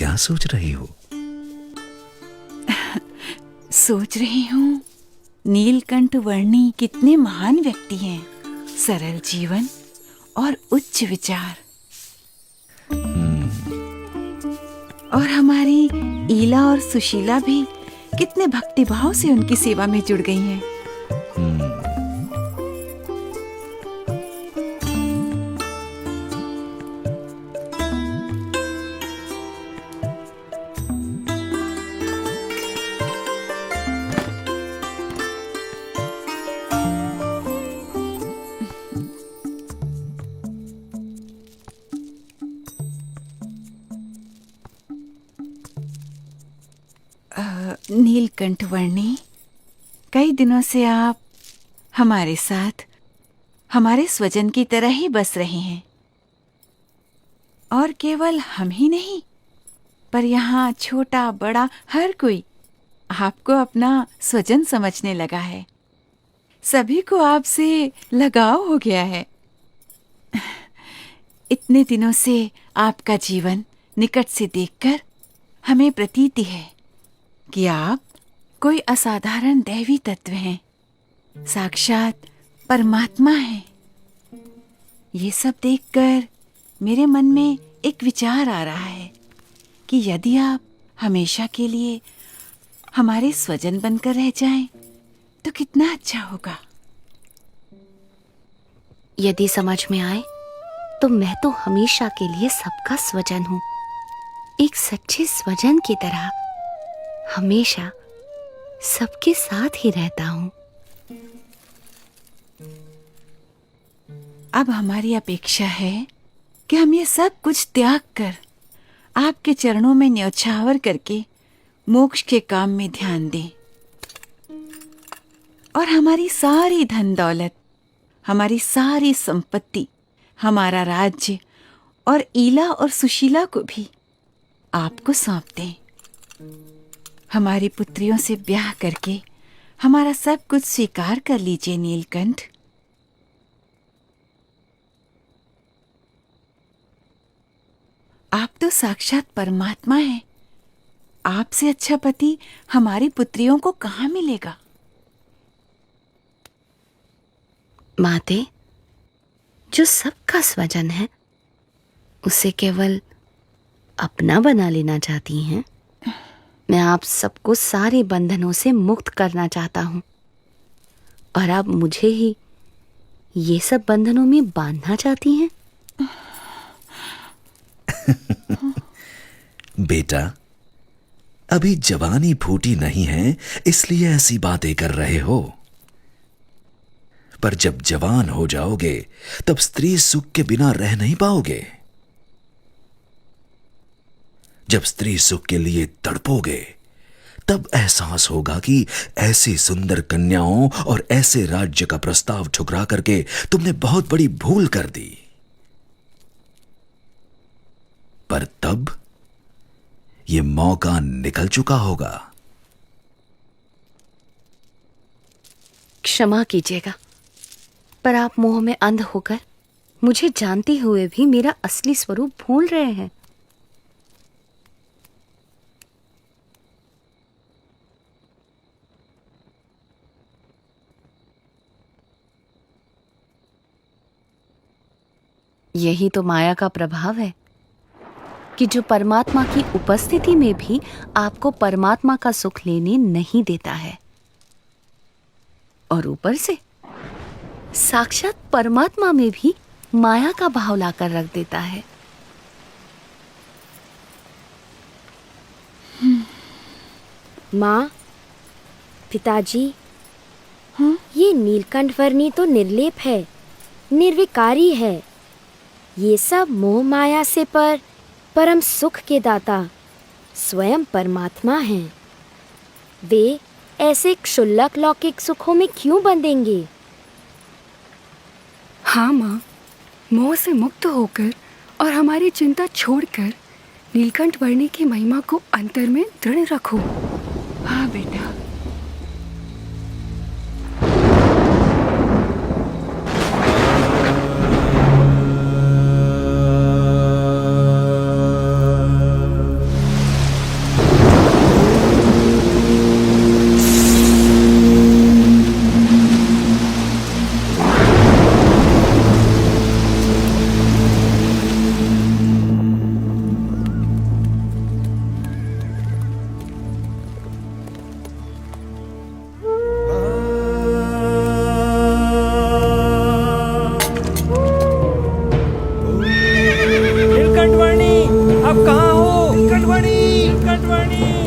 क्या सोच रही हो? सोच रही हूँ नीलकंठ वर्णी कितने महान व्यक्ति हैं, सरल जीवन और उच्च विचार। और हमारी ईला और सुशीला भी कितने भक्तिभाव से उनकी सेवा में जुड़ गई हैं। नीलकंठ वर्णी, कई दिनों से आप हमारे साथ हमारे स्वजन की तरह ही बस रहे हैं। और केवल हम ही नहीं, पर यहाँ छोटा बड़ा हर कोई आपको अपना स्वजन समझने लगा है। सभी को आपसे लगाव हो गया है। इतने दिनों से आपका जीवन निकट से देखकर हमें प्रतीति है कि आप कोई असाधारण दैवी तत्व हैं, साक्षात परमात्मा हैं। ये सब देखकर मेरे मन में एक विचार आ रहा है कि यदि आप हमेशा के लिए हमारे स्वजन बनकर रह जाएं, तो कितना अच्छा होगा। यदि समझ में आए तो मैं तो हमेशा के लिए सबका स्वजन हूँ, एक सच्चे स्वजन की तरह हमेशा सबके साथ ही रहता हूँ। अब हमारी अपेक्षा है कि हम ये सब कुछ त्याग कर आपके चरणों में न्यौछावर करके मोक्ष के काम में ध्यान दें। और हमारी सारी धन दौलत, हमारी सारी संपत्ति, हमारा राज्य और ईला और सुशीला को भी आपको सौंप दें। हमारी पुत्रियों से ब्याह करके हमारा सब कुछ स्वीकार कर लीजिए नीलकंठ। आप तो साक्षात परमात्मा हैं। आपसे अच्छा पति हमारी पुत्रियों को कहाँ मिलेगा? माते, जो सबका स्वजन है उसे केवल अपना बना लेना चाहती हैं। मैं आप सबको सारे बंधनों से मुक्त करना चाहता हूँ, और आप मुझे ही ये सब बंधनों में बांधना चाहती हैं। बेटा, अभी जवानी फूटी नहीं है, इसलिए ऐसी बातें कर रहे हो। पर जब जवान हो जाओगे तब स्त्री सुख के बिना रह नहीं पाओगे। जब स्त्री सुख के लिए तड़पोगे तब एहसास होगा कि ऐसी सुंदर कन्याओं और ऐसे राज्य का प्रस्ताव ठुकरा करके तुमने बहुत बड़ी भूल कर दी। पर तब यह मौका निकल चुका होगा। क्षमा कीजिएगा, पर आप मोह में अंध होकर मुझे जानते हुए भी मेरा असली स्वरूप भूल रहे हैं। यही तो माया का प्रभाव है कि जो परमात्मा की उपस्थिति में भी आपको परमात्मा का सुख लेने नहीं देता है, और ऊपर से साक्षात परमात्मा में भी माया का भाव लाकर रख देता है। माँ, पिताजी, ये नीलकंठ वर्णी तो निर्लेप है, निर्विकारी है। ये सब मोह माया से परम सुख के दाता स्वयं परमात्मा हैं। वे ऐसे क्षुल्लक लौकिक सुखों में क्यों बंधेंगे? हाँ माँ, मोह से मुक्त होकर और हमारी चिंता छोड़कर नीलकंठ वर्णी की महिमा को अंतर में दृढ़ रखो। हाँ बेटा। मणि